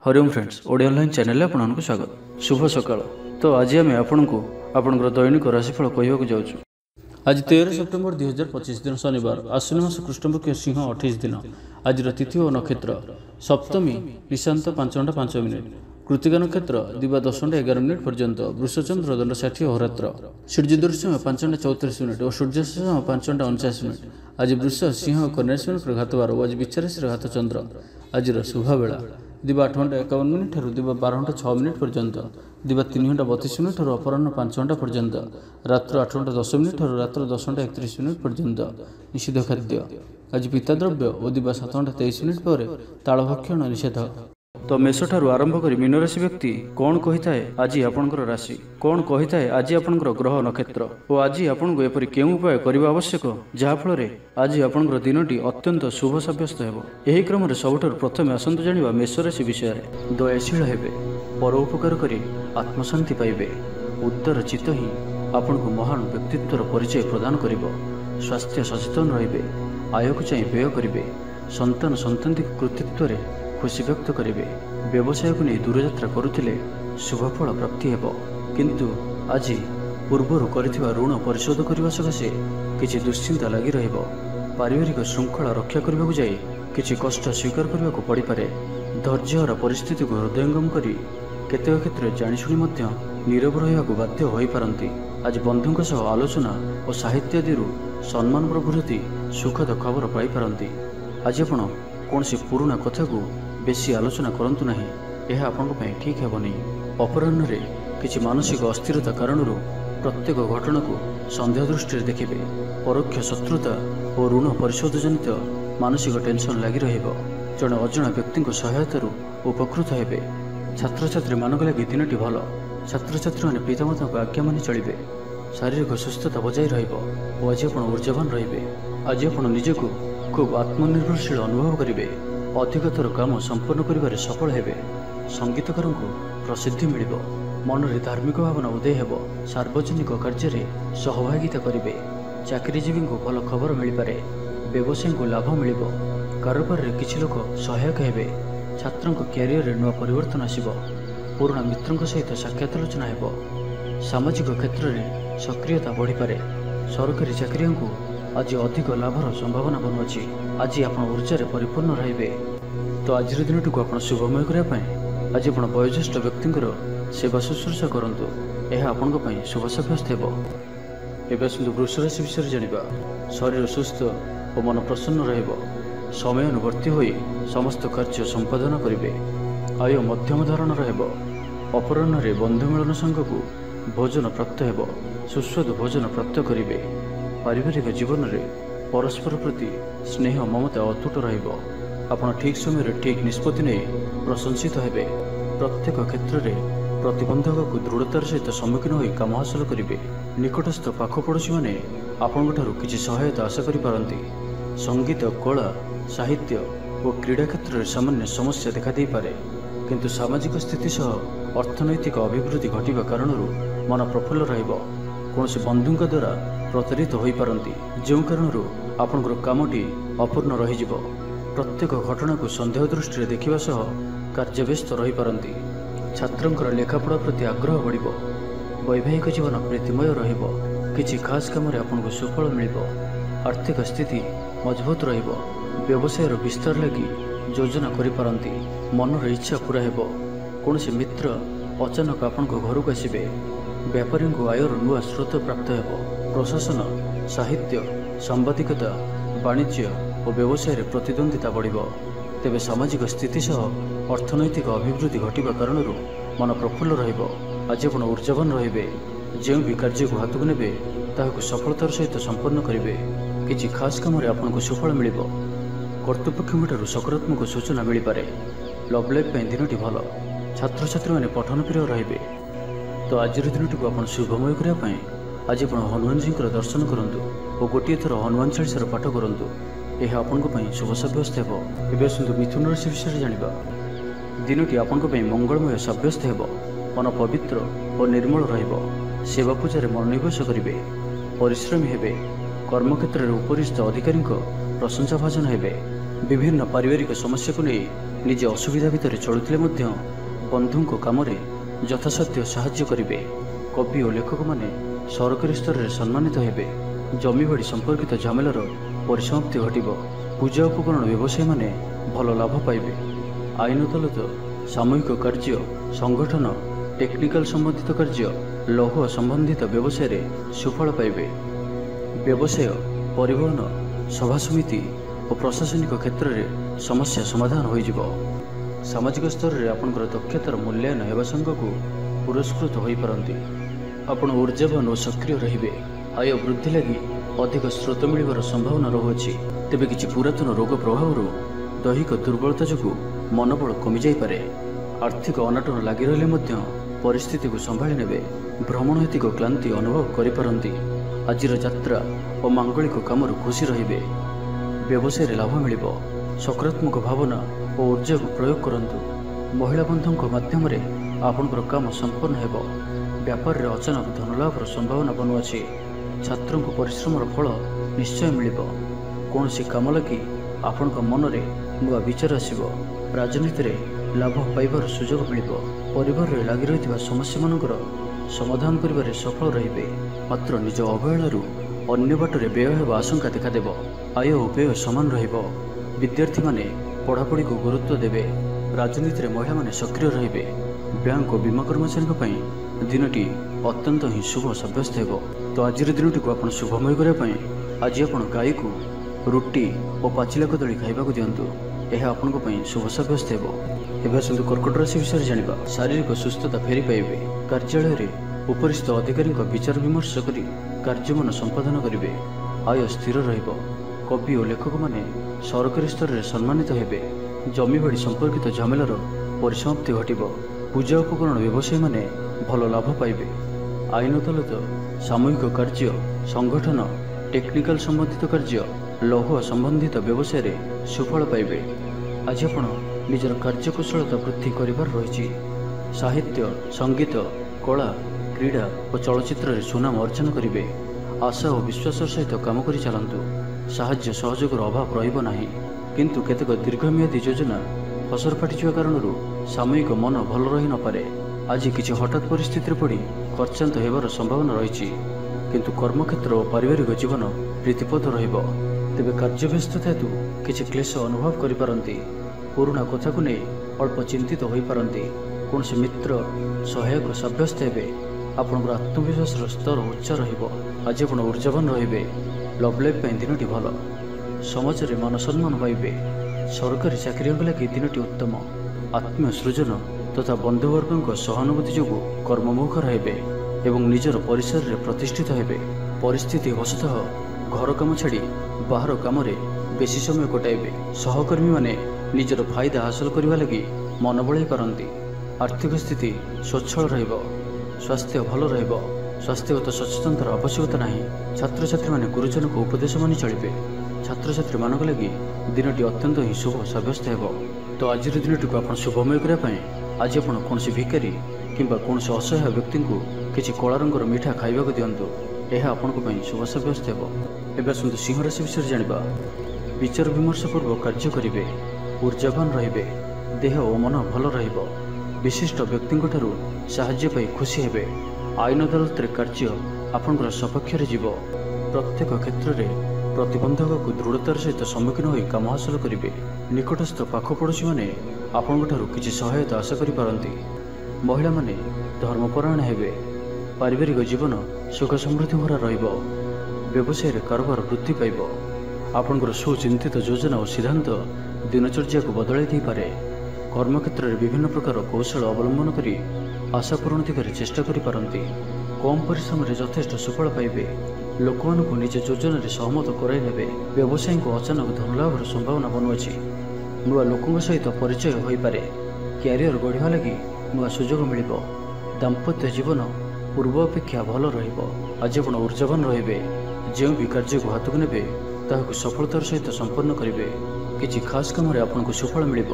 Hariom friends Odia online channel आपको स्वागत। शुभ सकाळ। तो आज आम आपको आपंकर दैनिक राशिफल कहवाक जाऊँ। आज 13 सेप्टेम्बर 2025 दिन शनिवार आश्विन मास कृष्णपक्ष सिंह 28 दिन। आज तिथि और नक्षत्र सप्तमी निशांत 5 घंटा 5 मिनिट, कृतिका नक्षत्र दिवा 10 घंटा 11 मिनिट पर्यंत, वृषचंद्र दंड 60 अहोरात्र, सूर्योदय समय 5 घंटा 34 मिनिट और सूर्यास्त समय 5 घंटा 49 मिनिट। आज वृष सिंह कन्या राशि घात बार और आज विचार राशि घात चंद्र। आज शुभ बेला दिवा 8 घंटा 51 मिनिट ठार दिवा 12 घंटा 6 मिनिट पर्यंत, दिवा 3 घंटा 32 मिनिट और अपराह्न 5 घंटा पर्यंत, रात्र 8 घंटा 10 मिनिट और रात्र 10 घंटा 31 मिनिट पर्यंत। निषिद्ध खाद्य आज पिता द्रव्य और दिवा 7 घंटा 23 मिनिट पर ताल भक्षण निषेध। तो मेष ठारू आरंभ कर मीन राशि व्यक्ति कौन कही थाए आज आपंकर राशि, कौन कही थाए आज आपंकर ग्रह नक्षत्र और आज आपको एपरी केउं उपाय करने आवश्यक जहाँफल आज आपंकर दिनटी अत्यंत शुभ सब्यस्त हो। यही क्रम सबुठ प्रथम आसतु जाना मेष राशि विषय। दयाशील हेबे, परोपकार करी आत्मशांति पाइबे, उदार चित्त ही आपन को महान व्यक्तित्वर परिचय प्रदान करिबो। स्वास्थ्य सचेतन रहिबे, आय को चाहि व्यय करिबे, संतान संतति कृतित्व रे खुशी व्यक्त करेंगे। व्यवसाय को नहीं दूरयात्रा करुथिले शुभफल प्राप्ति हेबो, किंतु आज पूर्वर करिथिबा ऋण परिशोध करने सकाशे किछि दुश्चिंता लगी रहिबो। पारिवारिक श्रृंखला रक्षा करने जाई किछि कष्ट स्वीकार करने को पड़ पारे। धैर्यहरा परिस्थिति को हृदयंगम करी केतेक क्षेत्र जानिशुणी मध्य नीरव रहिबाकु बाध्य होई पारंती। आज बंधुंक सह आलोचना और साहित्य आदि सम्मान प्रभृति सुखद खबर पाई पारंती। आज आपण कौनसी पुराना कथा को बेसी आलोचना करंतु नहीं, यह आपन ठीक हेबनी। अपराह्न रे किछि मानसिक अस्थिरता कारण प्रत्येक घटना को संदेह दृष्टि देखिबे। परोक्ष शत्रुता और ऋण परिशोध जनित मानसिक टेंशन लगी रहिबो। जड़े अजणा व्यक्ति सहायतार उपकृत हेबे। छात्र छात्री मानक लगी दिनटी भल। छात्र छात्री मैंने पितामाता को आज्ञा मानि चलिबे। शारीरिक सुस्थता बजाय रहिबो और आज आपण ऊर्जावान रहिबे। आज आपण निजको खूब आत्मनिर्भरशील अनुभव करेंगे। अधिकतर काम संपन्न करिबारे सफल हेबे। संगीतकार को प्रसिद्धि मिलिबो। मन में धार्मिक भावना उदय हेबो। सार्वजनिक कार्य में सहभागिता करेंगे। चाकरीजीवी को भल खबर मिल पारे। व्यवसायी को लाभ मिलिबो। कारोबार रे किछि लोक सहायक हेबे। छात्रों को कैरियर नुआ परिवर्तन आसिबो। पुराना मित्रों सहित साक्षात आलोचना हेबो। सामाजिक क्षेत्र में सक्रियता बढ़ी पारे। सरकारी चाकरियों को आज अधिक लाभर संभावना बनुअछि। आज आप ऊर्जा परिपूर्ण रहिबे। तो आज दिन को आप शुभमय करने आज आप वयोज्येष्ठ व्यक्ति सेवा शुश्रूषा करंतु, यह आपण शुभ सब्यस्त हेबो। एबे सुंदर वृष राशि विषय जानिबा। शरीर सुस्थ और मन प्रसन्न रहिबो। समय अनुवर्ती होई समस्त कार्य संपादन करिवे। आय मध्यम धरण रहिबो। अपराह्न रे बंधु मिलन संघ को भोजन प्राप्त हेबो। सुस्वादु भोजन प्राप्त करिवे। पारिवारिक जीवन में परस्पर प्रति स्नेह ममता अतुट रहिबो। आपण ठीक समय ठीक निष्पत्ति नहीं प्रशंसित हेबे। प्रत्येक क्षेत्र में प्रतिबंधक को दृढ़तार सहित सम्मुखीन होई काम हासिल करिवे। निकटस्थ पाख पड़ोशी माने आपनक ठारू किछि सहायता आशा करि पारंती। संगीत, कला, साहित्य और क्रीड़ा क्षेत्र में सामान्य समस्या देखा दे पारे, किंतु सामाजिक स्थिति सह अर्थनैतिक अभिवृद्धि घटिबा कारणरू मन प्रफुल्ल रहिबो। कौनसी बंधुंक द्वारा प्रतारित हो पारंती, जो कारणरू आपनकर कामटी अपूर्ण रहिजिबो। प्रत्येक घटना को संदेह दृष्टि देखिबा सह कार्यव्यस्त रही पारंती। छात्रंकर लेखापढ़ा प्रति आग्रह बढ़िबो। वैवाहिक जीवन प्रीतिमय रहिबो। किछि खास काम रे आपनको सुफल मिलिबो। आर्थिक स्थिति मजबूत रहिबो। व्यवसाय विस्तार लगी योजना करि पारंती। मनर इच्छा पूरा हेबो। कौनसी मित्र अचानक आपनको घर को आसिबे। व्यापारी को आयर नुआ स्रोत प्राप्त हेबो। प्रशासन, साहित्य, सांबादिकता, वाणिज्य और व्यवसाय प्रतिद्वंदिता बढ़िबो। तेबे सामाजिक स्थिति सह अर्थनैतिक अभिवृद्धि घटिबा कारणरू मन प्रफुल्ल रहिबो। आज आपण ऊर्जावान रहिबे। जो भी कार्य को हाथ को नेबे ताहाको सफलतार सहित संपन्न करिवे। किछि खास काम रे आपनको सुफल मिलिबो। कर्तृपक्षठारु सकारात्मक सूचना मिल पारे। लव लाइफ पे दिनटी भल। छात्र छात्री माने पठन प्रिय रहिबे। तो आज दिन को आप शुभमय करने आज आप हनुमान जी दर्शन करूँ और गोटे थर हनुमान चालीसार पाठ करूँ, यह आपण शुभ सब्यस्त हो। एवं सुंदर मिथुन राशि विषय जाना। दिनटी आपण मंगलमय सब्यस्त हो। मन पवित्र और निर्मल रहिबो। सेवा पूजा मनोनिवेश करेंगे। परिश्रमी हेबे। कर्मक्षेत्र में उपरिस्थ अधिकारी प्रशंसा भाजन हेबे। विभिन्न पारिवारिक समस्या को नहीं ନିଜେ ଅସୁବିଧା ଭିତରେ ଚଳୁଥିଲେ ମଧ୍ୟ ବନ୍ଧୁଙ୍କ କାମରେ ଯଥାସାଧ୍ୟ ସାହାଯ୍ୟ କରିବେ। କବି ଓ ଲେଖକମାନେ ସରକାରୀ ସ୍ତରରେ ସମ୍ମାନିତ ହେବେ। ଜମିବାଡ଼ି ସମ୍ପର୍କିତ ଝାମେଲାର ପରିସମାପ୍ତି ଘଟିବ। ପୂଜା ଉପକରଣ ବ୍ୟବସାୟୀମାନେ ଭଲ ଲାଭ ପାଇବେ। ଆଇନ ଅଦାଲତ, ସାମୂହିକ କାର୍ଯ୍ୟ, ସଂଗଠନ, ଟେକ୍ନିକାଲ ସମ୍ବନ୍ଧିତ କାର୍ଯ୍ୟ, ଲୌହ ସମ୍ବନ୍ଧିତ ବ୍ୟବସାୟରେ ସୁଫଳ ପାଇବେ। ବ୍ୟବସାୟ, ପରିବହନ, ସଭାସମିତି ଓ ପ୍ରଶାସନିକ କ୍ଷେତ୍ରରେ ସମସ୍ୟା ସମାଧାନ ହୋଇଯିବ। ସାମାଜିକ ସ୍ତରରେ ଆପଣଙ୍କର ଦକ୍ଷତାର ମୂଲ୍ୟାୟନ ହେବା ସାଙ୍ଗକୁ ପୁରସ୍କୃତ ହୋଇପାରନ୍ତି। ଆପଣ ଊର୍ଜାବାନ ଓ ସକ୍ରିୟ ରହିବେ। ଆୟ ବୃଦ୍ଧି ଲାଗି ଅଧିକ ସ୍ରୋତ ମିଳିବାର ସମ୍ଭାବନା ରହୁଅଛି। ତେବେ କିଛି ପୁରାତନ ରୋଗ ପ୍ରଭାବରୁ ଦୈହିକ ଦୁର୍ବଳତା ଯୋଗୁଁ ମନୋବଳ କମିଯାଇପାରେ। ଆର୍ଥିକ ଅନାଟନ ଲାଗି ରହିଲେ ମଧ୍ୟ ପରିସ୍ଥିତିକୁ ସମ୍ଭାଳି ନେବେ। ଭ୍ରମଣ ହେତିକ କ୍ଳାନ୍ତି ଅନୁଭବ କରିପାରନ୍ତି। ଆଜିର ଯାତ୍ରା ଓ ମାଙ୍ଗଳିକ କାମରୁ ଖୁସି ରହିବେ। ବ୍ୟବସାୟରେ ଲାଭ ମିଳିବ। ସକାରାତ୍ମକ ଭାବନା ଓ ଊର୍ଜାକୁ ପ୍ରୟୋଗ କରନ୍ତୁ। ମହିଳା ବନ୍ଧୁଙ୍କ ମାଧ୍ୟମରେ ଆପଣଙ୍କର କାମ ସମ୍ପନ୍ନ ହେବ। ବ୍ୟାପାରରେ ଅଚାନକ ଧନଲାଭର ସମ୍ଭାବନା ବନୁଅଛି। ଛାତ୍ରଙ୍କୁ ପରିଶ୍ରମର ଫଳ ନିଶ୍ଚୟ ମିଳିବ। କୌଣସି କାମ ଲାଗି ଆପଣଙ୍କ ମନରେ ନୂଆ ବିଚାର ଆସିବ। ରାଜନୀତିରେ ଲାଭ ପାଇବାର ସୁଯୋଗ ମିଳିବ। ପରିବାରରେ ଲାଗି ରହିଥିବା ସମସ୍ୟାମାନଙ୍କର ସମାଧାନ କରିବାରେ ସଫଳ ରହିବେ। ମାତ୍ର ନିଜ ଅବହେଳାରୁ ଅନ୍ୟ ବାଟରେ ବ୍ୟୟ ହେବା ଆଶଙ୍କା ଦେଖାଦେବ। ଆୟ ଓ ବ୍ୟୟ ସମାନ ରହିବ। ବିଦ୍ୟାର୍ଥୀମାନେ ପଢ଼ାପଢ଼ିକୁ ଗୁରୁତ୍ୱ ଦେବେ। ରାଜନୀତିରେ ମହିଳାମାନେ ସକ୍ରିୟ ରହିବେ। ବ୍ୟାଙ୍କ ଓ ବୀମା କର୍ମଚାରୀଙ୍କ ପାଇଁ ଦିନଟି ଅତ୍ୟନ୍ତ ହିଁ ଶୁଭ ସାବ୍ୟସ୍ତ ହେବ। ତ ଆଜିର ଦିନଟିକୁ ଆପଣ ଶୁଭମୟ କରିବା ପାଇଁ ଆଜି ଆପଣ ଗାଈକୁ ରୁଟି ଓ ପାଚିଲା କଦଳୀ ଖାଇବାକୁ ଦିଅନ୍ତୁ। ଏହା ଆପଣଙ୍କ ପାଇଁ ଶୁଭ ସାବ୍ୟସ୍ତ ହେବ। ଏବେ ଆସନ୍ତୁ କର୍କଟ ରାଶି ବିଷୟରେ ଜାଣିବା। ଶାରୀରିକ ସୁସ୍ଥତା ଫେରି ପାଇବେ। କାର୍ଯ୍ୟାଳୟରେ ଉପରିସ୍ଥ ଅଧିକାରୀଙ୍କ ବିଚାର ବିମର୍ଶ କରି କାର୍ଯ୍ୟମାନ ସମ୍ପାଦନ କରିବେ। ଆୟ ସ୍ଥିର ରହିବ। କବି ଓ ଲେଖକମାନେ ସରକାରୀ ସ୍ତରରେ ସମ୍ମାନିତ ହେବେ। ଜମିବାଡ଼ି ସମ୍ପର୍କିତ ଝାମେଲାର ପରିସମାପ୍ତି ଘଟିବ। ପୂଜା ଉପକରଣ ବ୍ୟବସାୟୀମାନେ ଭଲ ଲାଭ ପାଇବେ। ଆଇନ ଅଦାଲତ, ସାମୂହିକ କାର୍ଯ୍ୟ, ସଂଗଠନ, ଟେକ୍ନିକାଲ ସମ୍ବନ୍ଧିତ କାର୍ଯ୍ୟ, ଲୌହ ସମ୍ବନ୍ଧିତ ବ୍ୟବସାୟରେ ସୁଫଳ ପାଇବେ। ଆଜି ଆପଣ ନିଜର କାର୍ଯ୍ୟକୁଶଳତା ବୃଦ୍ଧି କରିବାର ରହିଛି। ସାହିତ୍ୟ, ସଙ୍ଗୀତ, କଳା, କ୍ରୀଡ଼ା ଓ ଚଳଚ୍ଚିତ୍ରରେ ସୁନାମ ଅର୍ଜନ କରିବେ। ଆଶା ଓ ବିଶ୍ୱାସର ସହିତ କାମ କରି ଚାଲନ୍ତୁ। ସାହାଯ୍ୟ ସହଯୋଗର ଅଭାବ ରହିବ ନାହିଁ। କିନ୍ତୁ କେତେକ ଦୀର୍ଘମିଆଦୀ ଯୋଜନା ଫସର ଫାଟିଯିବା କାରଣରୁ ସାମୟିକ ମନ ଭଲ ରହିନପାରେ। ଆଜି କିଛି ହଠାତ୍ ପରିସ୍ଥିତିରେ ପଡ଼ି ଖର୍ଚ୍ଚାନ୍ତ ହେବାର ସମ୍ଭାବନା ରହିଛି। କିନ୍ତୁ କର୍ମକ୍ଷେତ୍ର ଓ ପାରିବାରିକ ଜୀବନ ପ୍ରୀତିପଦ ରହିବ। ତେବେ କାର୍ଯ୍ୟବ୍ୟସ୍ତତା ହେତୁ କିଛି କ୍ଲେଶ ଅନୁଭବ କରିପାରନ୍ତି। ପୁରୁଣା କଥାକୁ ନେଇ ଅଳ୍ପ ଚିନ୍ତିତ ହୋଇପାରନ୍ତି। କୌଣସି ମିତ୍ର ସହାୟକ ସାବ୍ୟସ୍ତ ହେବେ। ଆପଣଙ୍କର ଆତ୍ମବିଶ୍ୱାସର ସ୍ତର ଉଚ୍ଚ ରହିବ। ଆଜି ଆପଣ ଊର୍ଜାବାନ ରହିବେ। ଲଭ୍ ଲାଇଫ୍ ପାଇଁ ଦିନଟି ଭଲ। ସମାଜରେ ମାନ ସମ୍ମାନ ପାଇବେ। ସରକାରୀ ଚାକିରିଙ୍କ ଲାଗି ଦିନଟି ଉତ୍ତମ। ଆତ୍ମୀୟ ସୃଜନ ତଥା ବନ୍ଧୁବର୍ଗଙ୍କ ସହାନୁଭୂତି ଯୋଗୁଁ କର୍ମମୁଖର ହେବେ ଏବଂ ନିଜର ପରିସରରେ ପ୍ରତିଷ୍ଠିତ ହେବେ। ପରିସ୍ଥିତି ବଶତଃ ଘର କାମ ଛାଡ଼ି ବାହାର କାମରେ ବେଶୀ ସମୟ କଟାଇବେ। ସହକର୍ମୀମାନେ ନିଜର ଫାଇଦା ହାସଲ କରିବା ଲାଗି ମନ ବଳାଇ ପାରନ୍ତି। ଆର୍ଥିକ ସ୍ଥିତି ସ୍ୱଚ୍ଛଳ ରହିବ। ସ୍ୱାସ୍ଥ୍ୟ ଭଲ ରହିବ। ସ୍ୱାସ୍ଥ୍ୟଗତ ସଚେତନତାର ଆବଶ୍ୟକତା ନାହିଁ। ଛାତ୍ରଛାତ୍ରୀମାନେ ଗୁରୁଜନଙ୍କ ଉପଦେଶ ମାନି ଚଳିବେ। ଛାତ୍ରଛାତ୍ରୀମାନଙ୍କ ଲାଗି ଦିନଟି ଅତ୍ୟନ୍ତ ହିଁ ଶୁଭ ସାବ୍ୟସ୍ତ ହେବ। ତ ଆଜିର ଦିନଟିକୁ ଆପଣ ଶୁଭମୟ କରିବା ପାଇଁ ଆଜି ଆପଣ କୌଣସି ଭିକାରୀ କିମ୍ବା କୌଣସି ଅସହାୟ ବ୍ୟକ୍ତିଙ୍କୁ କିଛି କଳା ରଙ୍ଗର ମିଠା ଖାଇବାକୁ ଦିଅନ୍ତୁ। ଏହା ଆପଣଙ୍କ ପାଇଁ ଶୁଭ ସାବ୍ୟସ୍ତ ହେବ। ଏବେ ଆସନ୍ତୁ ସିଂହ ରାଶି ବିଷୟରେ ଜାଣିବା। ବିଚାର ବିମର୍ଶ ପୂର୍ବକ କାର୍ଯ୍ୟ କରିବେ। ଊର୍ଜାବାନ ରହିବେ। ଦେହ ଓ ମନ ଭଲ ରହିବ। ବିଶିଷ୍ଟ ବ୍ୟକ୍ତିଙ୍କଠାରୁ ସାହାଯ୍ୟ ପାଇ ଖୁସି ହେବେ। ଆଇନ ଅଦାଲତରେ କାର୍ଯ୍ୟ ଆପଣଙ୍କର ସପକ୍ଷରେ ଯିବ। ପ୍ରତ୍ୟେକ କ୍ଷେତ୍ରରେ ପ୍ରତିବନ୍ଧକକୁ ଦୃଢ଼ତାର ସହିତ ସମ୍ମୁଖୀନ ହୋଇ କାମ ହାସଲ କରିବେ। ନିକଟସ୍ଥ ପାଖ ପଡ଼ୋଶୀମାନେ ଆପଣଙ୍କଠାରୁ କିଛି ସହାୟତା ଆଶା କରିପାରନ୍ତି। ମହିଳାମାନେ ଧର୍ମପରାୟଣ ହେବେ। ପାରିବାରିକ ଜୀବନ ସୁଖ ସମୃଦ୍ଧି ଭରା ରହିବ। ବ୍ୟବସାୟରେ କାରବାର ବୃଦ୍ଧି ପାଇବ। ଆପଣଙ୍କର ସୁଚିନ୍ତିତ ଯୋଜନା ଓ ସିଦ୍ଧାନ୍ତ ଦିନଚର୍ଯ୍ୟାକୁ ବଦଳାଇ ଦେଇପାରେ। କର୍ମକ୍ଷେତ୍ରରେ ବିଭିନ୍ନ ପ୍ରକାର କୌଶଳ ଅବଲମ୍ବନ କରି ଆଶା ପୂରଣ ଦିଗରେ ଚେଷ୍ଟା କରିପାରନ୍ତି। କମ୍ ପରିଶ୍ରମରେ ଯଥେଷ୍ଟ ସୁଫଳ ପାଇବେ। ଲୋକମାନଙ୍କୁ ନିଜ ଯୋଜନାରେ ସହମତ କରାଇ ନେବେ। ବ୍ୟବସାୟୀଙ୍କୁ ଅଚାନକ ଧନଲାଭର ସମ୍ଭାବନା ବନୁଅଛି। ନୂଆ ଲୋକଙ୍କ ସହିତ ପରିଚୟ ହୋଇପାରେ। କ୍ୟାରିୟର ଗଢ଼ିବା ଲାଗି ନୂଆ ସୁଯୋଗ ମିଳିବ। ଦାମ୍ପତ୍ୟ ଜୀବନ ପୂର୍ବ ଅପେକ୍ଷା ଭଲ ରହିବ। ଆଜି ଆପଣ ଊର୍ଜାବାନ ରହିବେ। ଯେଉଁ ବି କାର୍ଯ୍ୟକୁ ହାତକୁ ନେବେ ତାହାକୁ ସଫଳତାର ସହିତ ସମ୍ପନ୍ନ କରିବେ। କିଛି ଖାସ୍ କାମରେ ଆପଣଙ୍କୁ ସୁଫଳ ମିଳିବ।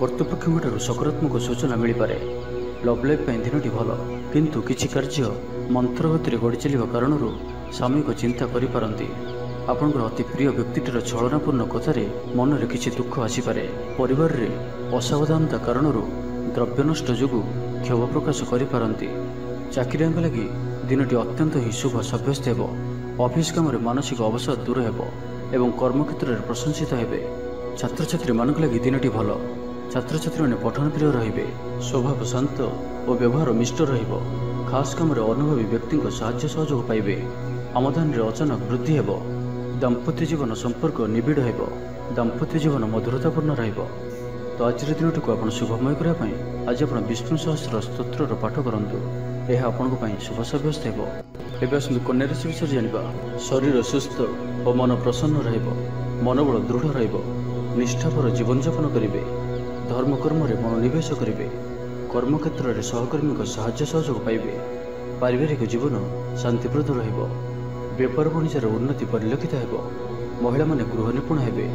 କର୍ତ୍ତୃପକ୍ଷଙ୍କଠାରୁ ସକାରାତ୍ମକ ସୂଚନା ମିଳିପାରେ। ଲଭ୍ ଲାଇଫ୍ ପାଇଁ ଦିନଟି ଭଲ। କିନ୍ତୁ କିଛି କାର୍ଯ୍ୟ ମନ୍ଥର ଗତିରେ ଗଡ଼ି ଚାଲିବା କାରଣରୁ ସାମୟିକ ଚିନ୍ତା କରିପାରନ୍ତି। ଆପଣଙ୍କର ଅତି ପ୍ରିୟ ବ୍ୟକ୍ତିଟିର ଛଳନାପୂର୍ଣ୍ଣ କଥାରେ ମନରେ କିଛି ଦୁଃଖ ଆସିପାରେ। ପରିବାରରେ ଅସାବଧାନତା କାରଣରୁ ଦ୍ରବ୍ୟ ନଷ୍ଟ ଯୋଗୁଁ କ୍ଷୋଭ ପ୍ରକାଶ କରିପାରନ୍ତି। ଚାକିରିଆଙ୍କ ଲାଗି ଦିନଟି ଅତ୍ୟନ୍ତ ହିଁ ଶୁଭ ସାବ୍ୟସ୍ତ ହେବ। ଅଫିସ କାମରେ ମାନସିକ ଅବସାଦ ଦୂର ହେବ ଏବଂ କର୍ମକ୍ଷେତ୍ରରେ ପ୍ରଶଂସିତ ହେବେ। ଛାତ୍ରଛାତ୍ରୀମାନଙ୍କ ଲାଗି ଦିନଟି ଭଲ। ଛାତ୍ରଛାତ୍ରୀମାନେ ପଠନ ପ୍ରିୟ ରହିବେ। ସ୍ୱଭାବ ଶାନ୍ତ ଓ ବ୍ୟବହାର ମିଷ୍ଟ ରହିବ। ଖାସ୍ କାମରେ ଅନୁଭବୀ ବ୍ୟକ୍ତିଙ୍କ ସାହାଯ୍ୟ ସହଯୋଗ ପାଇବେ। ଆମଦାନୀରେ ଅଚାନକ ବୃଦ୍ଧି ହେବ। ଦାମ୍ପତ୍ୟ ଜୀବନ ସମ୍ପର୍କ ନିବିଡ଼ ହେବ। ଦାମ୍ପତ୍ୟ ଜୀବନ ମଧୁରତାପୂର୍ଣ୍ଣ ରହିବ। ତ ଆଜିର ଦିନଟିକୁ ଆପଣ ଶୁଭମୟ କରିବା ପାଇଁ ଆଜି ଆପଣ ବିଷ୍ଣୁ ସହସ୍ର ସ୍ତୋତ୍ରର ପାଠ କରନ୍ତୁ। ଏହା ଆପଣଙ୍କ ପାଇଁ ଶୁଭ ସାବ୍ୟସ୍ତ ହେବ। ଏବେ ଆସନ୍ତୁ କନ୍ୟା ରାଶି ବିଷୟରେ ଜାଣିବା। ଶରୀର ସୁସ୍ଥ ଓ ମନ ପ୍ରସନ୍ନ ରହିବ। ମନୋବଳ ଦୃଢ଼ ରହିବ। ନିଷ୍ଠାପର ଜୀବନଯାପନ କରିବେ। ଧର୍ମକର୍ମରେ ମନୋନିବେଶ କରିବେ। କର୍ମକ୍ଷେତ୍ରରେ ସହକର୍ମୀଙ୍କ ସାହାଯ୍ୟ ସହଯୋଗ ପାଇବେ। ପାରିବାରିକ ଜୀବନ ଶାନ୍ତିପ୍ରଦ ରହିବ। ବେପାର ବାଣିଜ୍ୟର ଉନ୍ନତି ପରିଲକ୍ଷିତ ହେବ। ମହିଳାମାନେ ଗୃହ ନିପୁଣ ହେବେ।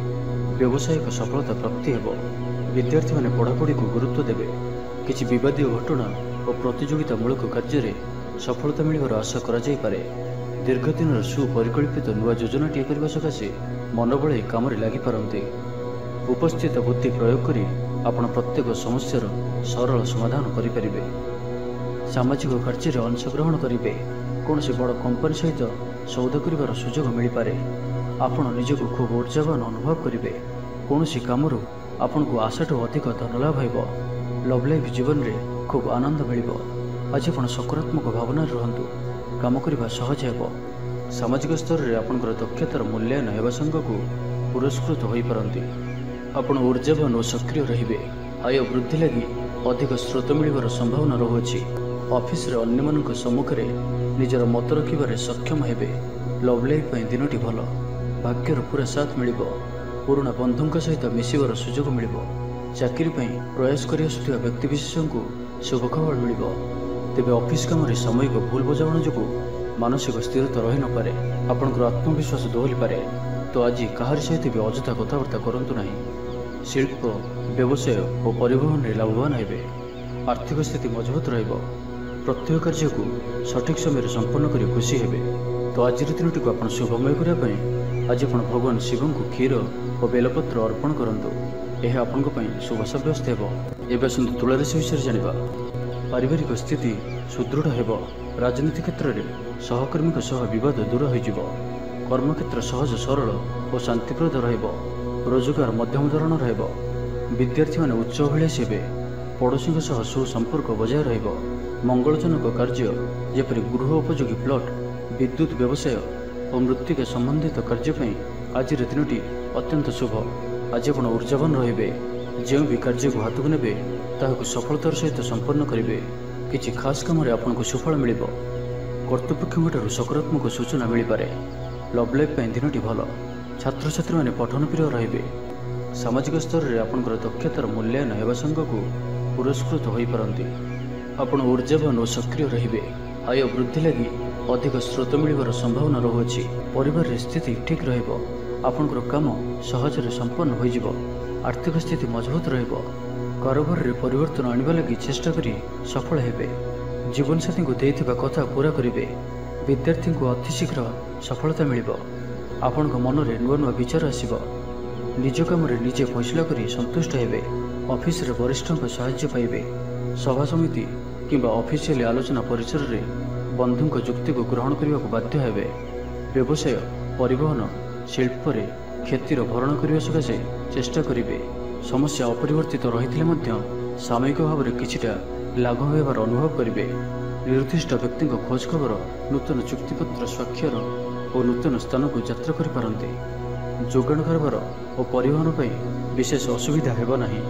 ବ୍ୟବସାୟିକ ସଫଳତା ପ୍ରାପ୍ତି ହେବ। ବିଦ୍ୟାର୍ଥୀମାନେ ପଢ଼ାପଢ଼ିକୁ ଗୁରୁତ୍ୱ ଦେବେ। କିଛି ବିବାଦୀୟ ଘଟଣା ଓ ପ୍ରତିଯୋଗିତାମୂଳକ କାର୍ଯ୍ୟରେ ସଫଳତା ମିଳିବାର ଆଶା କରାଯାଇପାରେ। ଦୀର୍ଘଦିନର ସୁପରିକଳ୍ପିତ ନୂଆ ଯୋଜନାଟିଏ କରିବା ସକାଶେ ମନ ବଳାଇ କାମରେ ଲାଗିପାରନ୍ତି। ଉପସ୍ଥିତ ବୁଦ୍ଧି ପ୍ରୟୋଗ କରି ଆପଣ ପ୍ରତ୍ୟେକ ସମସ୍ୟାର ସରଳ ସମାଧାନ କରିପାରିବେ। ସାମାଜିକ କାର୍ଯ୍ୟରେ ଅଂଶଗ୍ରହଣ କରିବେ। କୌଣସି ବଡ଼ କମ୍ପାନୀ ସହିତ ସୌଦା କରିବାର ସୁଯୋଗ ମିଳିପାରେ। ଆପଣ ନିଜକୁ ଖୁବ୍ ଉର୍ଜାବାନ ଅନୁଭବ କରିବେ। କୌଣସି କାମରୁ ଆପଣଙ୍କୁ ଆଶାଠୁ ଅଧିକ ଧନ ଲାଭ ହେବ। ଲଭ୍ ଲାଇଫ୍ ଜୀବନରେ ଖୁବ୍ ଆନନ୍ଦ ମିଳିବ। ଆଜି ଆପଣ ସକାରାତ୍ମକ ଭାବନାରେ ରୁହନ୍ତୁ। କାମ କରିବା ସହଜ ହେବ। ସାମାଜିକ ସ୍ତରରେ ଆପଣଙ୍କର ଦକ୍ଷତାର ମୂଲ୍ୟାୟନ ହେବା ସାଙ୍ଗକୁ ପୁରସ୍କୃତ ହୋଇପାରନ୍ତି। ଆପଣ ଉର୍ଜାବାନ ଓ ସକ୍ରିୟ ରହିବେ। ଆୟ ବୃଦ୍ଧି ଲାଗି ଅଧିକ ସ୍ରୋତ ମିଳିବାର ସମ୍ଭାବନା ରହୁଅଛି। ଅଫିସରେ ଅନ୍ୟମାନଙ୍କ ସମ୍ମୁଖରେ ନିଜର ମତ ରଖିବାରେ ସକ୍ଷମ ହେବେ। ଲଭ୍ ଲାଇଫ୍ ପାଇଁ ଦିନଟି ଭଲ। ଭାଗ୍ୟର ପୁରା ସାଥ ମିଳିବ। ପୁରୁଣା ବନ୍ଧୁଙ୍କ ସହିତ ମିଶିବାର ସୁଯୋଗ ମିଳିବ। ଚାକିରି ପାଇଁ ପ୍ରୟାସ କରି ଆସୁଥିବା ବ୍ୟକ୍ତିବିଶେଷଙ୍କୁ ଶୁଭ ଖବର ମିଳିବ। ତେବେ ଅଫିସ କାମରେ ସାମୟିକ ଭୁଲ ବୁଝାମଣା ଯୋଗୁଁ ମାନସିକ ସ୍ଥିରତା ରହିନପାରେ। ଆପଣଙ୍କର ଆତ୍ମବିଶ୍ୱାସ ଦୋହଲିପାରେ। ତ ଆଜି କାହାରି ସହିତ ବି ଅଯଥା କଥାବାର୍ତ୍ତା କରନ୍ତୁ ନାହିଁ। ଶିଳ୍ପ, ବ୍ୟବସାୟ ଓ ପରିବହନରେ ଲାଭବାନ ହେବେ। ଆର୍ଥିକ ସ୍ଥିତି ମଜବୁତ ରହିବ। ପ୍ରତ୍ୟେକ କାର୍ଯ୍ୟକୁ ସଠିକ୍ ସମୟରେ ସମ୍ପନ୍ନ କରି ଖୁସି ହେବେ। ତ ଆଜିର ଦିନଟିକୁ ଆପଣ ଶୁଭମୟ କରିବା ପାଇଁ ଆଜି ଆପଣ ଭଗବାନ ଶିବଙ୍କୁ କ୍ଷୀର ଓ ବେଲପତ୍ର ଅର୍ପଣ କରନ୍ତୁ। ଏହା ଆପଣଙ୍କ ପାଇଁ ଶୁଭ ସାବ୍ୟସ୍ତ ହେବ। ଏବେ ଆସନ୍ତୁ ତୁଳା ରାଶି ବିଷୟରେ ଜାଣିବା। ପାରିବାରିକ ସ୍ଥିତି ସୁଦୃଢ଼ ହେବ। ରାଜନୀତି କ୍ଷେତ୍ରରେ ସହକର୍ମୀଙ୍କ ସହ ବିବାଦ ଦୂର ହୋଇଯିବ। କର୍ମକ୍ଷେତ୍ର ସହଜ ସରଳ ଓ ଶାନ୍ତିପ୍ରଦ ରହିବ। ରୋଜଗାର ମଧ୍ୟମ ଧରଣର ହେବ। ବିଦ୍ୟାର୍ଥୀମାନେ ଉଚ୍ଚ ଅଭିଳାଷୀ ହେବେ। ପଡ଼ୋଶୀଙ୍କ ସହ ସୁସମ୍ପର୍କ ବଜାୟ ରହିବ। ମଙ୍ଗଳଜନକ କାର୍ଯ୍ୟ ଯେପରି ଗୃହ ଉପଯୋଗୀ ପ୍ଲଟ୍, ବିଦ୍ୟୁତ୍ ବ୍ୟବସାୟ ଓ ମୃତ୍ତିକା ସମ୍ବନ୍ଧିତ କାର୍ଯ୍ୟ ପାଇଁ ଆଜିର ଦିନଟି ଅତ୍ୟନ୍ତ ଶୁଭ। ଆଜି ଆପଣ ଉର୍ଜାବାନ ରହିବେ। ଯେଉଁ ବି କାର୍ଯ୍ୟକୁ ହାତକୁ ନେବେ ତାହାକୁ ସଫଳତାର ସହିତ ସମ୍ପନ୍ନ କରିବେ। କିଛି ଖାସ୍ କାମରେ ଆପଣଙ୍କୁ ସୁଫଳ ମିଳିବ। କର୍ତ୍ତୃପକ୍ଷଙ୍କଠାରୁ ସକାରାତ୍ମକ ସୂଚନା ମିଳିପାରେ। ଲଭ୍ ଲାଇଫ୍ ପାଇଁ ଦିନଟି ଭଲ। ଛାତ୍ରଛାତ୍ରୀମାନେ ପଠନ ପ୍ରିୟ ରହିବେ। ସାମାଜିକ ସ୍ତରରେ ଆପଣଙ୍କର ଦକ୍ଷତାର ମୂଲ୍ୟାୟନ ହେବା ସାଙ୍ଗକୁ ପୁରସ୍କୃତ ହୋଇପାରନ୍ତି। ଆପଣ ଉର୍ଜାବାନ ଓ ସକ୍ରିୟ ରହିବେ। ଆୟ ବୃଦ୍ଧି ଲାଗି ଅଧିକ ସ୍ରୋତ ମିଳିବାର ସମ୍ଭାବନା ରହୁଅଛି। ପରିବାରରେ ସ୍ଥିତି ଠିକ୍ ରହିବ। ଆପଣଙ୍କର କାମ ସହଜରେ ସମ୍ପନ୍ନ ହୋଇଯିବ। ଆର୍ଥିକ ସ୍ଥିତି ମଜବୁତ ରହିବ। କାରବାରରେ ପରିବର୍ତ୍ତନ ଆଣିବା ଲାଗି ଚେଷ୍ଟା କରି ସଫଳ ହେବେ। ଜୀବନସାଥୀଙ୍କୁ ଦେଇଥିବା କଥା ପୂରା କରିବେ। ବିଦ୍ୟାର୍ଥୀଙ୍କୁ ଅତିଶୀଘ୍ର ସଫଳତା ମିଳିବ। ଆପଣଙ୍କ ମନରେ ନୂଆ ନୂଆ ବିଚାର ଆସିବ। ନିଜ କାମରେ ନିଜେ ଫଇସଲା କରି ସନ୍ତୁଷ୍ଟ ହେବେ। ଅଫିସରେ ବରିଷ୍ଠଙ୍କ ସାହାଯ୍ୟ ପାଇବେ। ସଭା ସମିତି କିମ୍ବା ଅଫିସିଆଲି ଆଲୋଚନା ପରିସରରେ ବନ୍ଧୁଙ୍କ ଯୁକ୍ତିକୁ ଗ୍ରହଣ କରିବାକୁ ବାଧ୍ୟ ହେବେ। ବ୍ୟବସାୟ, ପରିବହନ, ଶିଳ୍ପରେ କ୍ଷତିର ଭରଣ କରିବା ସକାଶେ ଚେଷ୍ଟା କରିବେ। ସମସ୍ୟା ଅପରିବର୍ତ୍ତିତ ରହିଥିଲେ ମଧ୍ୟ ସାମୟିକ ଭାବରେ କିଛିଟା ଲାଘବ ହେବାର ଅନୁଭବ କରିବେ। ନିର୍ଦ୍ଦିଷ୍ଟ ବ୍ୟକ୍ତିଙ୍କ ଖୋଜ ଖବର, ନୂତନ ଚୁକ୍ତିପତ୍ର ସ୍ୱାକ୍ଷର ଓ ନୂତନ ସ୍ଥାନକୁ ଯାତ୍ରା କରିପାରନ୍ତି। ଯୋଗାଣ କାରବାର ଓ ପରିବହନ ପାଇଁ ବିଶେଷ ଅସୁବିଧା ହେବ ନାହିଁ।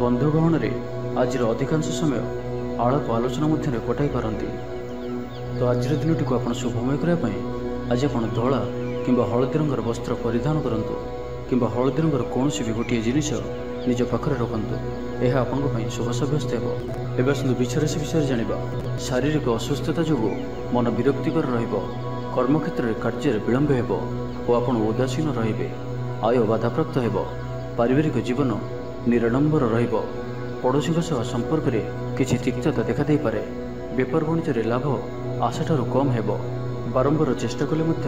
ବନ୍ଧୁ ଗହଣରେ ଆଜିର ଅଧିକାଂଶ ସମୟ ଆଳାପ ଆଲୋଚନା ମଧ୍ୟରେ କଟାଇ ପାରନ୍ତି। ତ ଆଜିର ଦିନଟିକୁ ଆପଣ ଶୁଭମୟ କରିବା ପାଇଁ ଆଜି ଆପଣ ଧଳା କିମ୍ବା ହଳଦୀ ରଙ୍ଗର ବସ୍ତ୍ର ପରିଧାନ କରନ୍ତୁ କିମ୍ବା ହଳଦୀ ରଙ୍ଗର କୌଣସି ବି ଗୋଟିଏ ଜିନିଷ ନିଜ ପାଖରେ ରଖନ୍ତୁ। ଏହା ଆପଣଙ୍କ ପାଇଁ ଶୁଭ ସାବ୍ୟସ୍ତ ହେବ। ଏବେ ଆସନ୍ତୁ ବୃଷ ରାଶି ବିଷୟରେ ଜାଣିବା। ଶାରୀରିକ ଅସୁସ୍ଥତା ଯୋଗୁଁ ମନ ବିରକ୍ତିକର ରହିବ। କର୍ମକ୍ଷେତ୍ରରେ କାର୍ଯ୍ୟରେ ବିଳମ୍ବ ହେବ ଓ ଆପଣ ଉଦାସୀନ ରହିବେ। ଆୟ ବାଧାପ୍ରାପ୍ତ ହେବ। ପାରିବାରିକ ଜୀବନ ନିରାଡମ୍ବର ରହିବ। ପଡ଼ୋଶୀଙ୍କ ସହ ସମ୍ପର୍କରେ କିଛି ତିକ୍ତତା ଦେଖାଦେଇପାରେ। ବେପାର ବାଣିଜ୍ୟରେ ଲାଭ ଆଶାଠାରୁ କମ୍ ହେବ। ବାରମ୍ବାର ଚେଷ୍ଟା କଲେ ମଧ୍ୟ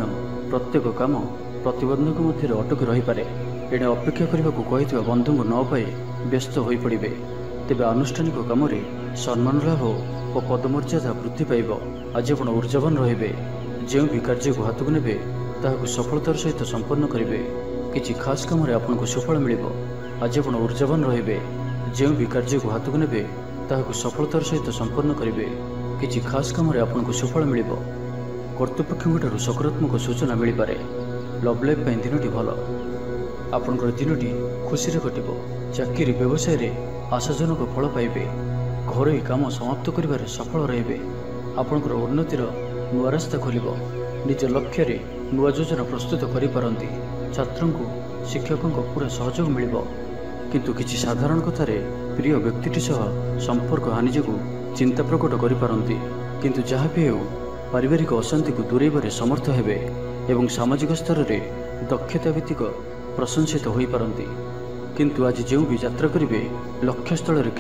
ପ୍ରତ୍ୟେକ କାମ ପ୍ରତିବନ୍ଧକ ମଧ୍ୟରେ ଅଟକି ରହିପାରେ। ଏଣେ ଅପେକ୍ଷା କରିବାକୁ କହିଥିବା ବନ୍ଧୁଙ୍କୁ ନ ପାଇ ବ୍ୟସ୍ତ ହୋଇପଡ଼ିବେ। ତେବେ ଆନୁଷ୍ଠାନିକ କାମରେ ସମ୍ମାନ ଲାଭ ଓ ପଦମର୍ଯ୍ୟାଦା ବୃଦ୍ଧି ପାଇବ। ଆଜି ଆପଣ ଉର୍ଜାବାନ ରହିବେ। ଯେଉଁ ବି କାର୍ଯ୍ୟକୁ ହାତକୁ ନେବେ ତାହାକୁ ସଫଳତାର ସହିତ ସମ୍ପନ୍ନ କରିବେ। କିଛି ଖାସ୍ କାମରେ ଆପଣଙ୍କୁ ସୁଫଳ ମିଳିବ। ଆଜି ଆପଣ ଉର୍ଜାବାନ ରହିବେ। ଯେଉଁ ବି କାର୍ଯ୍ୟକୁ ହାତକୁ ନେବେ ତାହାକୁ ସଫଳତାର ସହିତ ସମ୍ପନ୍ନ କରିବେ। କିଛି ଖାସ୍ କାମରେ ଆପଣଙ୍କୁ ସୁଫଳ ମିଳିବ। କର୍ତ୍ତୃପକ୍ଷଙ୍କଠାରୁ ସକାରାତ୍ମକ ସୂଚନା ମିଳିପାରେ। ଲଭ୍ ଲାଇଫ୍ ପାଇଁ ଦିନଟି ଭଲ। ଆପଣଙ୍କର ଦିନଟି ଖୁସିରେ କଟିବ। ଚାକିରି ବ୍ୟବସାୟରେ ଆଶାଜନକ ଫଳ ପାଇବେ। ଘରୋଇ କାମ ସମାପ୍ତ କରିବାରେ ସଫଳ ରହିବେ। ଆପଣଙ୍କର ଉନ୍ନତିର ନୂଆ ରାସ୍ତା ଖୋଲିବ। ନିଜ ଲକ୍ଷ୍ୟରେ ନୂଆ ଯୋଜନା ପ୍ରସ୍ତୁତ କରିପାରନ୍ତି। ଛାତ୍ରଙ୍କୁ ଶିକ୍ଷକଙ୍କ ପୁରା ସହଯୋଗ ମିଳିବ। କିନ୍ତୁ କିଛି ସାଧାରଣ କଥାରେ ପ୍ରିୟ ବ୍ୟକ୍ତିଟି ସହ ସମ୍ପର୍କ ହାନି ଯୋଗୁଁ ଚିନ୍ତା ପ୍ରକଟ କରିପାରନ୍ତି। କିନ୍ତୁ ଯାହା ବି ହେଉ ପାରିବାରିକ ଅଶାନ୍ତିକୁ ଦୂରେଇବାରେ ସମର୍ଥ ହେବେ ଏବଂ ସାମାଜିକ ସ୍ତରରେ ଦକ୍ଷତା ଭିତ୍ତିକ ପ୍ରଶଂସିତ ହୋଇପାରନ୍ତି। କିନ୍ତୁ ଆଜି ଯେଉଁ ବି ଯାତ୍ରା କରିବେ ଲକ୍ଷ୍ୟସ୍ଥଳରେ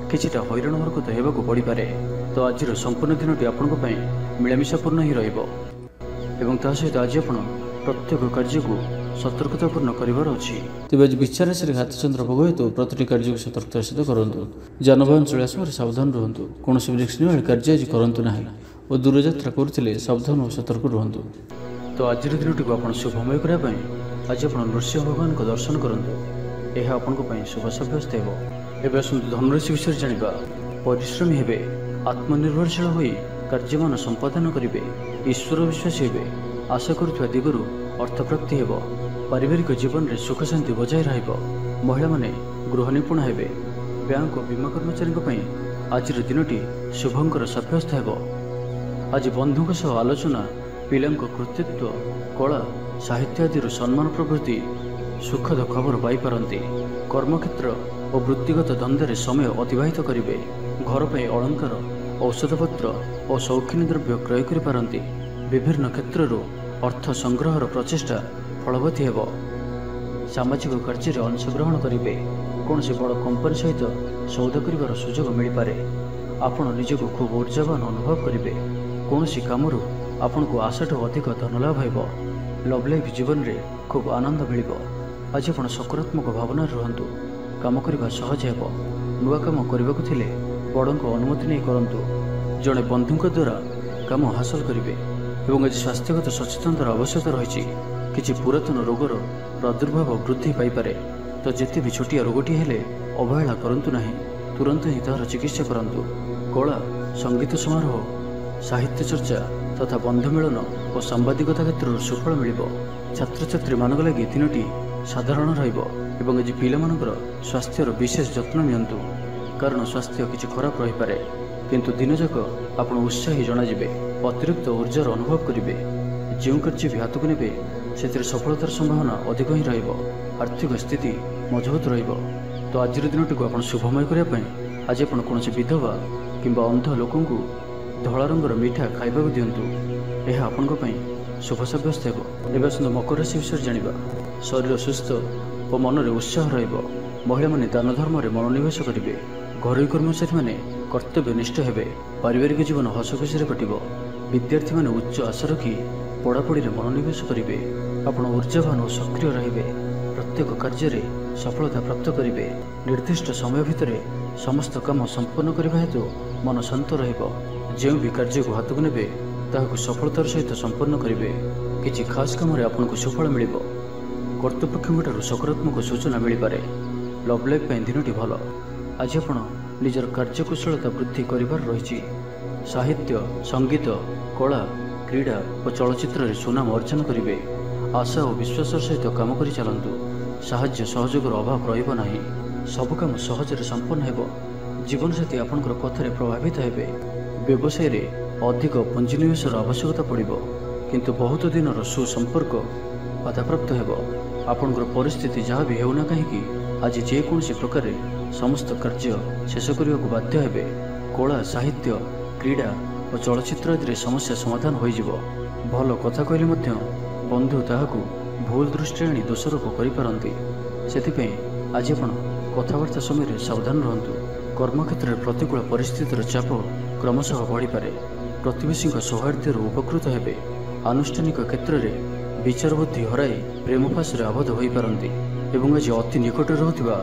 କିଛିଟା ହଇରାଣ ହରକତ ହେବାକୁ ପଡ଼ିପାରେ। ତ ଆଜିର ସମ୍ପୂର୍ଣ୍ଣ ଦିନଟି ଆପଣଙ୍କ ପାଇଁ ମିଳାମିଶାପୂର୍ଣ୍ଣ ହିଁ ରହିବ ଏବଂ ତା ସହିତ ଆଜି ଆପଣ ପ୍ରତ୍ୟେକ କାର୍ଯ୍ୟକୁ ସତର୍କତାପୂର୍ଣ୍ଣ କରିବାର ଅଛି। ତେବେ ଆଜି ବିଚାର ରାଶିରେ ହାତୀଚନ୍ଦ୍ର ଭୋଗ ହେତୁ ପ୍ରତିଟି କାର୍ଯ୍ୟକୁ ସତର୍କତାର ସହିତ କରନ୍ତୁ। ଯାନବାହନ ଚଳିବା ସମୟରେ ସାବଧାନ ରୁହନ୍ତୁ। କୌଣସି ରିସ୍କ ନେବାରେ କାର୍ଯ୍ୟ ଆଜି କରନ୍ତୁ ନାହିଁ ଓ ଦୂରଯାତ୍ରା କରୁଥିଲେ ସାବଧାନ ଓ ସତର୍କ ରୁହନ୍ତୁ। ତ ଆଜିର ଦିନଟିକୁ ଆପଣ ଶୁଭମୟ କରିବା ପାଇଁ ଆଜି ଆପଣ ନୃସିଂହ ଭଗବାନଙ୍କ ଦର୍ଶନ କରନ୍ତୁ। ଏହା ଆପଣଙ୍କ ପାଇଁ ଶୁଭ ସାବ୍ୟସ୍ତ ହେବ। ଏବେ ଆସନ୍ତୁ ଧନୁରାଶି ବିଷୟରେ ଜାଣିବା। ପରିଶ୍ରମୀ ହେବେ। ଆତ୍ମନିର୍ଭରଶୀଳ ହୋଇ କାର୍ଯ୍ୟମାନ ସମ୍ପାଦନ କରିବେ। ଈଶ୍ୱର ବିଶ୍ୱାସୀ ହେବେ। ଆଶା କରୁଥିବା ଦିଗରୁ ଅର୍ଥପ୍ରାପ୍ତି ହେବ। ପାରିବାରିକ ଜୀବନରେ ସୁଖ ଶାନ୍ତି ବଜାୟ ରହିବ। ମହିଳାମାନେ ଗୃହ ନିପୁଣ ହେବେ। ବ୍ୟାଙ୍କ ଓ ବୀମା କର୍ମଚାରୀଙ୍କ ପାଇଁ ଆଜିର ଦିନଟି ଶୁଭଙ୍କର ସାବ୍ୟସ୍ତ ହେବ। ଆଜି ବନ୍ଧୁଙ୍କ ସହ ଆଲୋଚନା ପିଲାଙ୍କ କୃତିତ୍ୱ, କଳା, ସାହିତ୍ୟ ଆଦିରୁ ସମ୍ମାନ ପ୍ରଭୃତି ସୁଖଦ ଖବର ପାଇପାରନ୍ତି। କର୍ମକ୍ଷେତ୍ର ଓ ବୃତ୍ତିଗତ ଧନ୍ଦାରେ ସମୟ ଅତିବାହିତ କରିବେ। ଘର ପାଇଁ ଅଳଙ୍କାର, ଔଷଧପତ୍ର ଓ ସୌଖିନୀ ଦ୍ରବ୍ୟ କ୍ରୟ କରିପାରନ୍ତି। ବିଭିନ୍ନ କ୍ଷେତ୍ରରୁ ଅର୍ଥ ସଂଗ୍ରହର ପ୍ରଚେଷ୍ଟା ଫଳବତୀ ହେବ। ସାମାଜିକ କାର୍ଯ୍ୟରେ ଅଂଶଗ୍ରହଣ କରିବେ। କୌଣସି ବଡ଼ କମ୍ପାନୀ ସହିତ ସୌଦା କରିବାର ସୁଯୋଗ ମିଳିପାରେ। ଆପଣ ନିଜକୁ ଖୁବ୍ ଉର୍ଜାବାନ ଅନୁଭବ କରିବେ। କୌଣସି କାମରୁ ଆପଣଙ୍କୁ ଆଶାଠୁ ଅଧିକ ଧନଲାଭ ହେବ। ଲଭ୍ ଲାଇଫ୍ ଜୀବନରେ ଖୁବ୍ ଆନନ୍ଦ ମିଳିବ। ଆଜି ଆପଣ ସକାରାତ୍ମକ ଭାବନାରେ ରୁହନ୍ତୁ। କାମ କରିବା ସହଜ ହେବ। ନୂଆ କାମ କରିବାକୁ ଥିଲେ ବଡ଼ଙ୍କ ଅନୁମତି ନେଇ କରନ୍ତୁ। ଜଣେ ବନ୍ଧୁଙ୍କ ଦ୍ୱାରା କାମ ହାସଲ କରିବେ ଏବଂ ଆଜି ସ୍ୱାସ୍ଥ୍ୟଗତ ସଚେତନତାର ଆବଶ୍ୟକତା ରହିଛି। କିଛି ପୁରାତନ ରୋଗର ପ୍ରାଦୁର୍ଭାବ ବୃଦ୍ଧି ପାଇପାରେ। ତ ଯେତେ ବି ଛୋଟିଆ ରୋଗଟି ହେଲେ ଅବହେଳା କରନ୍ତୁ ନାହିଁ। ତୁରନ୍ତ ହିଁ ତାହାର ଚିକିତ୍ସା କରନ୍ତୁ। କଳା, ସଙ୍ଗୀତ ସମାରୋହ, ସାହିତ୍ୟ ଚର୍ଚ୍ଚା ତଥା ବନ୍ଧୁମିଳନ ଓ ସାମ୍ବାଦିକତା କ୍ଷେତ୍ରରୁ ସୁଫଳ ମିଳିବ। ଛାତ୍ରଛାତ୍ରୀମାନଙ୍କ ଲାଗି ଦିନଟି ସାଧାରଣ ରହିବ ଏବଂ ଆଜି ପିଲାମାନଙ୍କର ସ୍ୱାସ୍ଥ୍ୟର ବିଶେଷ ଯତ୍ନ ନିଅନ୍ତୁ। କାରଣ ସ୍ୱାସ୍ଥ୍ୟ କିଛି ଖରାପ ରହିପାରେ। କିନ୍ତୁ ଦିନଯାକ ଆପଣ ଉତ୍ସାହୀ ଜଣାଯିବେ। ଅତିରିକ୍ତ ଉର୍ଜାର ଅନୁଭବ କରିବେ। ଯେଉଁ କାର୍ଯ୍ୟ ବି ହାତକୁ ନେବେ ସେଥିରେ ସଫଳତାର ସମ୍ଭାବନା ଅଧିକ ହିଁ ରହିବ। ଆର୍ଥିକ ସ୍ଥିତି ମଜବୁତ ରହିବ। ତ ଆଜିର ଦିନଟିକୁ ଆପଣ ଶୁଭମୟ କରିବା ପାଇଁ ଆଜି ଆପଣ କୌଣସି ବିଧବା କିମ୍ବା ଅନ୍ଧ ଲୋକଙ୍କୁ ଧଳା ରଙ୍ଗର ମିଠା ଖାଇବାକୁ ଦିଅନ୍ତୁ। ଏହା ଆପଣଙ୍କ ପାଇଁ ଶୁଭ ସାବ୍ୟସ୍ତ ହେବ। ଏବେ ଆସନ୍ତୁ ମକର ରାଶି ବିଷୟରେ ଜାଣିବା। ଶରୀର ସୁସ୍ଥ ଓ ମନରେ ଉତ୍ସାହ ରହିବ। ମହିଳାମାନେ ଦାନ ଧର୍ମରେ ମନୋନିବେଶ କରିବେ। ଘରୋଇ କର୍ମଚାରୀମାନେ କର୍ତ୍ତବ୍ୟନିଷ୍ଠ ହେବେ। ପାରିବାରିକ ଜୀବନ ହସଖୁସିରେ କଟିବ। ବିଦ୍ୟାର୍ଥୀମାନେ ଉଚ୍ଚ ଆଶା ରଖି ପଢ଼ାପଢ଼ିରେ ମନୋନିବେଶ କରିବେ। ଆପଣ ଉର୍ଜାବାନ ଓ ସକ୍ରିୟ ରହିବେ। ପ୍ରତ୍ୟେକ କାର୍ଯ୍ୟରେ ସଫଳତା ପ୍ରାପ୍ତ କରିବେ। ନିର୍ଦ୍ଦିଷ୍ଟ ସମୟ ଭିତରେ ସମସ୍ତ କାମ ସମ୍ପନ୍ନ କରିବା ହେତୁ ମନ ଶାନ୍ତ ରହିବ। ଯେଉଁ ବି କାର୍ଯ୍ୟକୁ ହାତକୁ ନେବେ ତାହାକୁ ସଫଳତାର ସହିତ ସମ୍ପନ୍ନ କରିବେ। କିଛି ଖାସ୍ କାମରେ ଆପଣଙ୍କୁ ସୁଫଳ ମିଳିବ। କର୍ତ୍ତୃପକ୍ଷଙ୍କଠାରୁ ସକାରାତ୍ମକ ସୂଚନା ମିଳିପାରେ। ଲଭ୍ ଲାଇଫ୍ ପାଇଁ ଦିନଟି ଭଲ। ଆଜି ଆପଣ ନିଜର କାର୍ଯ୍ୟକୁଶଳତା ବୃଦ୍ଧି କରିବାର ରହିଛି। ସାହିତ୍ୟ, ସଙ୍ଗୀତ, କଳା, କ୍ରୀଡ଼ା ଓ ଚଳଚ୍ଚିତ୍ରରେ ସୁନାମ ଅର୍ଜନ କରିବେ। ଆଶା ଓ ବିଶ୍ୱାସର ସହିତ କାମ କରି ଚାଲନ୍ତୁ। ସାହାଯ୍ୟ ସହଯୋଗର ଅଭାବ ରହିବ ନାହିଁ। ସବୁ କାମ ସହଜରେ ସମ୍ପନ୍ନ ହେବ। ଜୀବନସାଥୀ ଆପଣଙ୍କର କଥାରେ ପ୍ରଭାବିତ ହେବେ। ବ୍ୟବସାୟରେ ଅଧିକ ପୁଞ୍ଜିନିବେଶର ଆବଶ୍ୟକତା ପଡ଼ିବ। କିନ୍ତୁ ବହୁତ ଦିନର ସୁସମ୍ପର୍କ ବାଧାପ୍ରାପ୍ତ ହେବ। ଆପଣଙ୍କର ପରିସ୍ଥିତି ଯାହା ବି ହେଉନା କାହିଁକି ଆଜି ଯେକୌଣସି ପ୍ରକାରେ ସମସ୍ତ କାର୍ଯ୍ୟ ଶେଷ କରିବାକୁ ବାଧ୍ୟ ହେବେ। କଳା, ସାହିତ୍ୟ, କ୍ରୀଡ଼ା ଓ ଚଳଚ୍ଚିତ୍ର ଆଦିରେ ସମସ୍ୟା ସମାଧାନ ହୋଇଯିବ। ଭଲ କଥା କହିଲେ ମଧ୍ୟ ବନ୍ଧୁ ତାହାକୁ ଭୁଲ ଦୃଷ୍ଟିରେ ଆଣି ଦୋଷାରୋପ କରିପାରନ୍ତି। ସେଥିପାଇଁ ଆଜି ଆପଣ କଥାବାର୍ତ୍ତା ସମୟରେ ସାବଧାନ ରୁହନ୍ତୁ। କର୍ମକ୍ଷେତ୍ରରେ ପ୍ରତିକୂଳ ପରିସ୍ଥିତିର ଚାପ କ୍ରମଶଃ ବଢ଼ିପାରେ। ପ୍ରତିବେଶୀଙ୍କ ସୌହାର୍ଦ୍ଦ୍ୟରୁ ଉପକୃତ ହେବେ। ଆନୁଷ୍ଠାନିକ କ୍ଷେତ୍ରରେ विचार बुद्धि हराई प्रेम फासरे आबद्ध हो पारती एवं आज अति निकट होता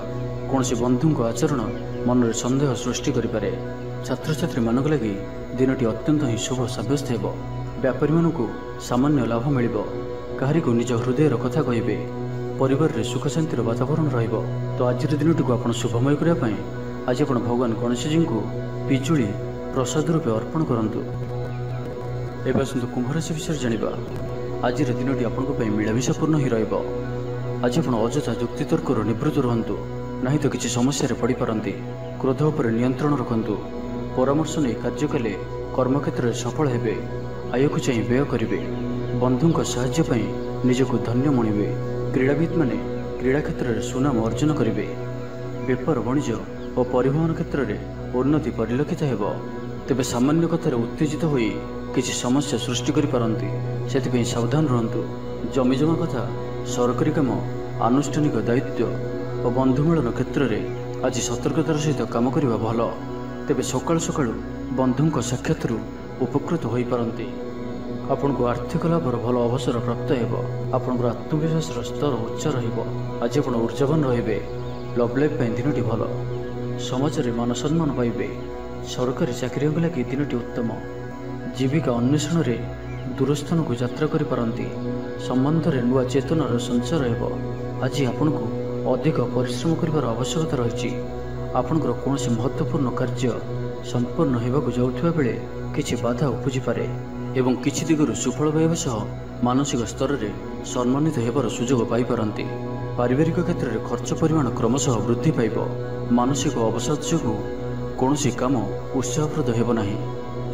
कौन बंधु आचरण मन में सन्देह सृष्टि करें। छात्र छात्री मान लगी दिनटी अत्यंत ही शुभ सब्यस्त हो। व्यापारी मानक सामान्य लाभ मिल कहारी को निज हृदय कथा कहे परिवार में सुख शांतिर वातावरण रहिबो। तो आज दिनटी को आप शुभमय करने आज आप भगवान गणेश जी को पिजुली प्रसाद रूपे अर्पण करंतु। एवं आसतु कुंभ राशि विषय जानिबा। आज दिनटी आपंक मिलामिशापूर्ण ही रहिबो। आज आप अଯଥା युक्तितर्कर निवृत्त रुहतु नहीं तो किसी समस्या पड़ पारती। क्रोध पर नियंत्रण रखु। परामर्श नहीं कार्य कले कर्मक्षेत्र में सफल हेबे। आय को चाह व्यय करेंगे। बंधु साहाय्य निजको धन्य मणिबे। क्रीड़ाविद माने क्रीड़ा क्षेत्र में सुनाम अर्जन करेंगे। बेपार वाणिज्य और परिवहन क्षेत्र में उन्नति परिलक्षित हो। तेबे सामान्य कथार उत्तेजित हो किसी समस्या सृष्टि करपारती से सावधान रुहतु। जमीजमा कथा सरकारी काम आनुष्ठानिक दायित्व और बंधु मिलन क्षेत्र में आज सतर्कतार सहित काम करने भल। तेबे सकाळु सकाळु बंधु साक्षात उपकृत हो पारती। आपन को आर्थिक लाभर भल अवसर प्राप्त हो। आपन आत्मविश्वास स्तर उच्च रहिबो। आज आप ऊर्जावान रहिबे। लव लाइफ दिनटी भल। समाज में मान सम्मान पाइबे। सरकारी चाकरी लगी दिनटी उत्तम। जीविका अन्वेषण में दूरस्थान को यात्रा करि पारंती। संबंध में नुआ चेतनार संचार हो। आज आपन को अधिक परिश्रम कर आवश्यकता रही। आपणकर कौन महत्वपूर्ण कार्य संपन्न होगा जाऊा बेले किसी बाधा उपजी पारे एवं किसी दिगरु सुफल पाइबा सह मानसिक स्तर में सम्मानित होबार सुजोग पाइपारती। पारिवारिक क्षेत्र में खर्च परिमाण क्रमशः वृद्धि पाइब। मानसिक अवसाद जो कौन काम उत्साहप्रद होना।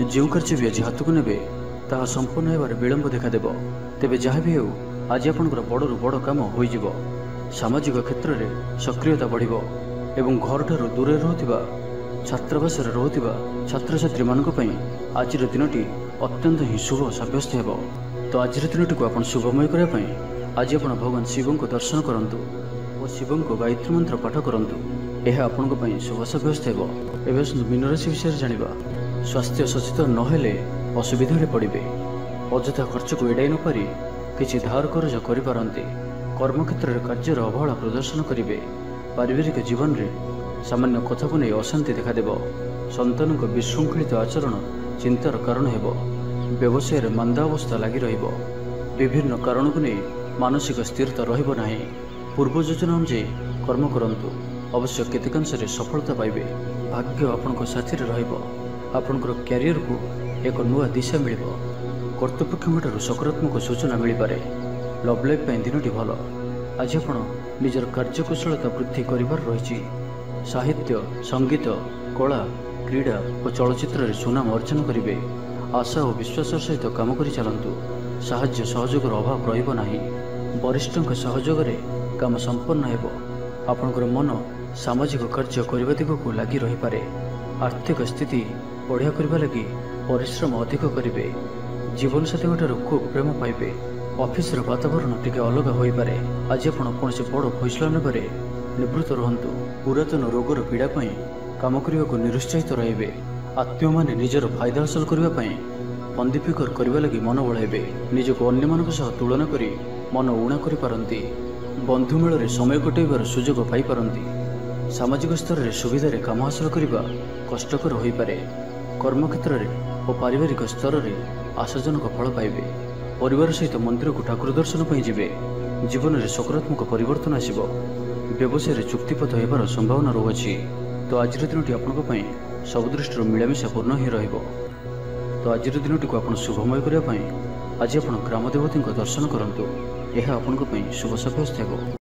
जो कार्य भी आज हाथ को ने ताहा संपन्न होबार विलंब देखादेव। तेबे जहाँ भी हो आज आपणकर बड़रू बड़ काम हो। सामाजिक क्षेत्र में सक्रियता बढ़ एवं घर ठार दूर रुवा छात्रावास रुवा छात्र छात्री मानक आज दिनटी अत्यंत ही शुभ सब्यस्त हो। तो आज दिनटी को आप शुभमय करने आज आप भगवान शिव को दर्शन करंतु और शिव को गायत्री मंत्र पाठ करंतु। यह आपण शुभ सब्यस्त हो। एवं मीन राशि विषय जानिबा। स्वास्थ्य सचेतन नहेले असुविधा पड़े। अଯଥା खर्च को एड़ाई न पारि किसी धार कर्ज करें। कर्मक्षेत्र में कार्यर अवहेला प्रदर्शन करेंगे। पारिवारिक जीवन में सामान्य कथा को नहीं अशांति देखादेव। संतान को विशृंखलित आचरण चिंतार कारण हो। व्यवसाय में मांदा अवस्था लगी रहिबो। विभिन्न कारण को नहीं मानसिक स्थिरता रहिबो नाही। पूर्व योजना अनुसार कर्म करंतु अवश्य केतेकांश सफलता पाइबे। भाग्य आपन साथी रहिबो। आपनकर कैरियर को एक नुआ दिशा मिलिबो। कर्तृपक्षठारु सकारात्मक सूचना मिल पारे। लव लाइफ दिनटी भल। आज आप निजर कार्यकुशलता वृद्धि कर रही। साहित्य संगीत कला क्रीड़ा और चलचित्र में सुनाम अर्जन करेंगे। आशा और विश्वास सहित काम कर चलतु। साहाय्य सहयोग अभाव रहा। वरिष्ठों सहयोग काम संपन्न हो। आपणकर मन सामाजिक कार्य करने दिग को लगी रही पारे। आर्थिक स्थिति बढ़िया करने लगी परिश्रम अधिक करेंगे। जीवनसाथी खूब प्रेम पाइबे। ऑफिस वातावरण टिके अलग हो पारे। आज आप कौन बड़ फैसला ने निवृत्त रुहतु। पुरातन रोगर पीड़ा काम करने को निरुत्साहित रहिबे। आत्मीय माने निजर फायदा हासिल करने फंदीफिकर करने लगी मन बढ़ाइबे। निजको अन्य मानक सह तुलना करी मन ऊणा करि पारंती। बंधु मेल में समय कटाइबार सुजोग पाई पारंती। सामाजिक स्तर में सुविधा काम हासिल करने कष्टकर हो पारे। कर्मक्षेत्र में और पारिवारिक स्तर में आशाजनक फल पाइबे। परिवार सहित मंदिर को ठाकुर दर्शन जीवे। जीवन में सकारात्मक परिवर्तन आसिबो। व्यवसाय में चुक्तिपथ होबार संभावना रही। तो आज दिनटी आपंक सब दृष्टि मिलामिशापूर्ण ही रहिबो। तो आज दिनटी को आप शुभमय करने आज आप ग्रामदेवती दर्शन करंतु। यह आपंक शुभ सब्यस्त हो।